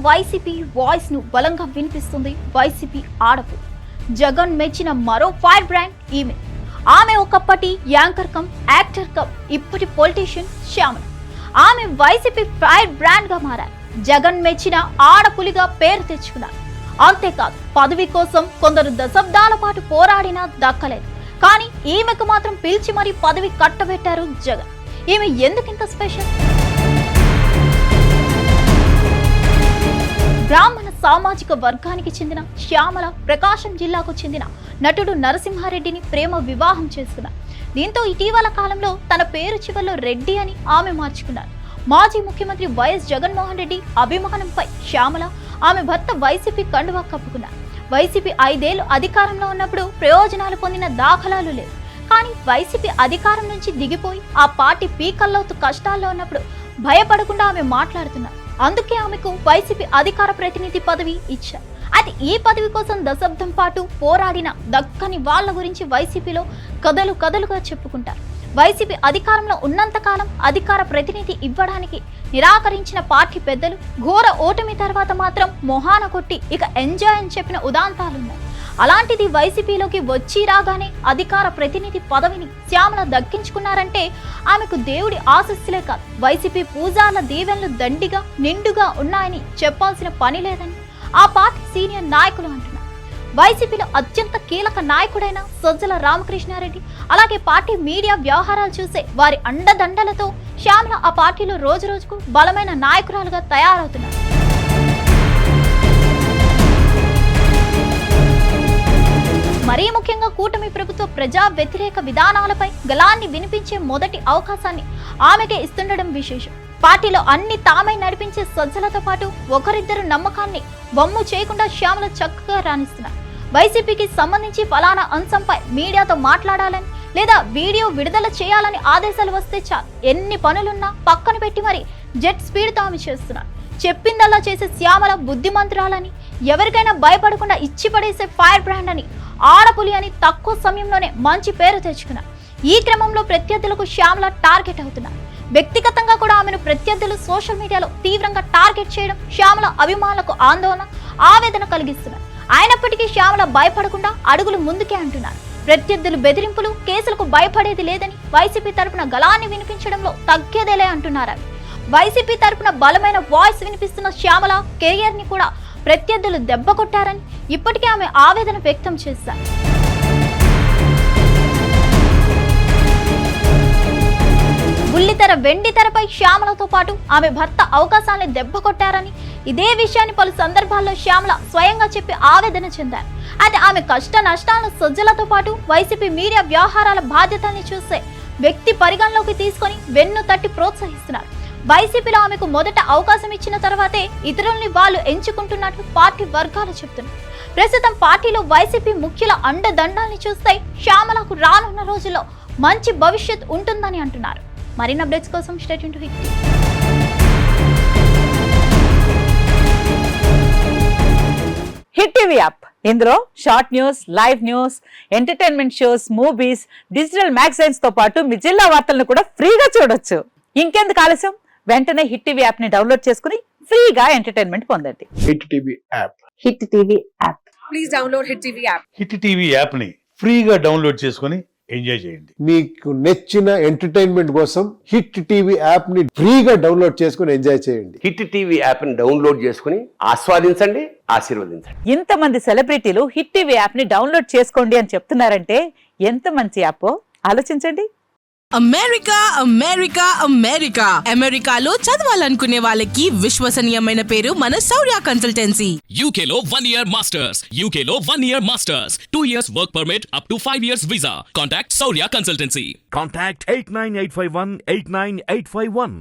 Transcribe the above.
YCP voice ను బలంగా వినిపిస్తుంది వైసీపీ ఆడపు. జగన్ మెచ్చిన మరో ఫైర్ బ్రాండ్ ఈమె. ఆమె ఒకప్పటి యాంకర్ కమ్ యాక్టర్ కమ్ ఇప్పటి పొలిటీషియన్ శ్యామల. ఆమె వైసీపీ ఫైర్ బ్రాండ్ గా మారారు. జగన్ మెచ్చిన ఆడపులిగా పేరు తెచ్చుకున్నారు. అంతేకాదు పదవి కోసం కొందరు దశాబ్దాల పాటు పోరాడినా దక్కలేదు. కానీ ఈమెకు మాత్రం పిలిచి మరీ పదవి కట్టబెట్టారు జగన్. ఈమె ఎందుకింత స్పెషల్? బ్రాహ్మణ సామాజిక వర్గానికి చెందిన శ్యామల ప్రకాశం జిల్లాకు చెందిన నటుడు నరసింహారెడ్డిని ప్రేమ వివాహం చేసుకున్నారు. దీంతో ఇటీవల కాలంలో తన పేరు చివరిలో రెడ్డి అని ఆమె మార్చుకున్నారు. మాజీ ముఖ్యమంత్రి వైఎస్ జగన్మోహన్ రెడ్డి అభిమానంపై శ్యామల ఆమె భర్త వైసీపీ కండువా కప్పుకున్నారు. వైసీపీ 5 ఏళ్లు అధికారంలో ఉన్నప్పుడు ప్రయోజనాలు పొందిన దాఖలాలు లేవు. కానీ వైసీపీ అధికారం నుంచి దిగిపోయి ఆ పార్టీ పీకల్లోతు కష్టాల్లో ఉన్నప్పుడు భయపడకుండా ఆమె మాట్లాడుతున్నారు. అందుకే ఆమెకు వైసీపీ అధికార ప్రతినిధి పదవి ఇచ్చారు. అయితే ఈ పదవి కోసం దశాబ్దం పాటు పోరాడిన దక్కని వాళ్ళ గురించి వైసీపీలో కథలుగా చెప్పుకుంటారు. వైసీపీ అధికారంలో ఉన్నంతకాలం అధికార ప్రతినిధి ఇవ్వడానికి నిరాకరించిన పార్టీ పెద్దలు ఘోర ఓటమి తర్వాత మాత్రం మొహాన కొట్టి ఇక ఎంజాయ్ అని చెప్పిన ఉదాంతాలున్నాయి. అలాంటిది వైసీపీలోకి వచ్చి రాగానే అధికార ప్రతినిధి పదవిని శ్యామల దక్కించుకున్నారంటే ఆమెకు దేవుడి ఆశీస్సులే కాదు, వైసీపీ పూజాల దీవెనలు దండిగా నిండుగా ఉన్నాయని చెప్పాల్సిన పని లేదని ఆ పార్టీ సీనియర్ నాయకులు అంటున్నారు. వైసీపీలో అత్యంత కీలక నాయకుడైన సజ్జల రామకృష్ణారెడ్డి, అలాగే పార్టీ మీడియా వ్యవహారాలు చూసే వారి అండదండలతో శ్యామల ఆ పార్టీలో రోజు రోజుకు బలమైన నాయకురాలుగా తయారవుతున్నారు. మరీ ముఖ్యంగా కూటమి ప్రభుత్వ ప్రజా వ్యతిరేక విధానాలపై గళాన్ని వినిపించే మొదటి అవకాశాన్ని ఆమెకే ఇస్తుండడం విశేషం. పార్టీలో అన్ని తామై నడిపించే సజ్జలతో పాటు ఒకరిద్దరు నమ్మకాన్ని వమ్ము చేయకుండా శ్యామల చక్కగా రాణిస్తున్నారు. వైసీపీకి సంబంధించి ఫలానా అంశంపై మీడియాతో మాట్లాడాలని లేదా వీడియో విడుదల చేయాలని ఆదేశాలు వస్తే చాలు, ఎన్ని పనులున్నా పక్కన పెట్టి మరి జెట్ స్పీడ్తో ఆమె చేస్తున్నారు. చెప్పిందల్లా చేసే శ్యామల బుద్ధిమంతురాలని, ఎవరికైనా భయపడకుండా ఇచ్చి పడేసే ఫైర్ బ్రాండ్ అని, ఆడపులి అని తక్కువ సమయంలోనే మంచి పేరు తెచ్చుకున్నారు. ఈ క్రమంలో ప్రత్యర్థులకు శ్యామల టార్గెట్ అవుతున్నారు. వ్యక్తిగతంగా కూడా ఆమెను ప్రత్యర్థులు సోషల్ మీడియాలో తీవ్రంగా టార్గెట్ చేయడం శ్యామల అభిమానులకు ఆందోళన, ఆవేదన కలిగిస్తున్నారు. అయినప్పటికీ శ్యామల భయపడకుండా అడుగులు ముందుకే అంటున్నారు. ప్రత్యర్థులు బెదిరింపులు, కేసులకు భయపడేది లేదని వైసీపీ తరపున గళాన్ని వినిపించడంలో తగ్గేదేలే అంటున్నారు. వైసీపీ తరపున బలమైన వాయిస్ వినిపిస్తున్న శ్యామల కెరియర్ ని కూడా ప్రత్యర్థులు దెబ్బ కొట్టారని ఇప్పటికే ఆమె ఆవేదన వ్యక్తం చేశారు. బుల్లితెర వెండితెరపై శ్యామలతో పాటు ఆమె భర్త అవకాశాలను దెబ్బ కొట్టారని, ఇదే విషయాన్ని పలు సందర్భాల్లో శ్యామల స్వయంగా చెప్పి ఆవేదన చెందారు. అయితే ఆమె కష్ట నష్టాలను సజ్జలతో పాటు వైసీపీ మీడియా వ్యవహారాల బాధ్యతల్ని చూసే వ్యక్తి పరిగణలోకి తీసుకొని వెన్ను తట్టి ప్రోత్సహిస్తున్నారు. వైసీపీలో ఆమెకు మొదట అవకాశం ఇచ్చిన తర్వాతే ఇతరుల్ని వాళ్ళు ఎంచుకుంటున్నట్లు పార్టీ వర్గాలు చెప్తున్నారు. ప్రస్తుతం పార్టీలో వైసీపీ ముఖ్యుల అండదండాల్ని చూస్తే శ్యామలకు రానున్న రోజుల్లో మంచి భవిష్యత్ ఉంటుందని అంటున్నారు. మరిన్ని అప్డేట్స్ కోసం stay tune to hit TV. Hit TV app, ఇందులో short news, live news, entertainment shows, movies, digital magazines తో పాటు మీ జిల్లా వార్తలను కూడా ఫ్రీగా చూడొచ్చు. ఇంకెందుకు ఆలస్యం, వెంటనే హిట్ టీవీ యాప్ ని డౌన్లోడ్ చేసుకుని ఫ్రీగా ఎంటర్టైన్మెంట్ పొందండి. Hit TV app. Hit TV app. Please download hit TV app. Hit TV app ని ఫ్రీగా డౌన్లోడ్ చేసుకుని ఎంజాయ్ చేయండి. మీకు నచ్చిన ఎంటర్టైన్మెంట్ కోసం హిట్ టీవీ యాప్ ని ఫ్రీగా డౌన్లోడ్ చేసుకుని ఎంజాయ్ చేయండి. హిట్ టీవీ యాప్ ని డౌన్లోడ్ చేసుకుని ఆస్వాదించండి, ఆశీర్వదించండి. ఇంతమంది సెలబ్రిటీలు హిట్ టీవీ యాప్ ని డౌన్లోడ్ చేసుకోండి అని చెప్తున్నారంటే ఎంత మంచి యాప్ ఆలోచించండి. అమెరికా అమెరికా అమెరికా అమెరికాలో చదవాలనుకునే వాళ్ళకి విశ్వసనీయమైన పేరు మన శౌర్య కన్సల్టెన్సీ. UK లో 1 year masters, UK లో 1 year masters, 2 years work permit up to 5 years visa. Contact Saurya Consultancy. Contact 89851 89851.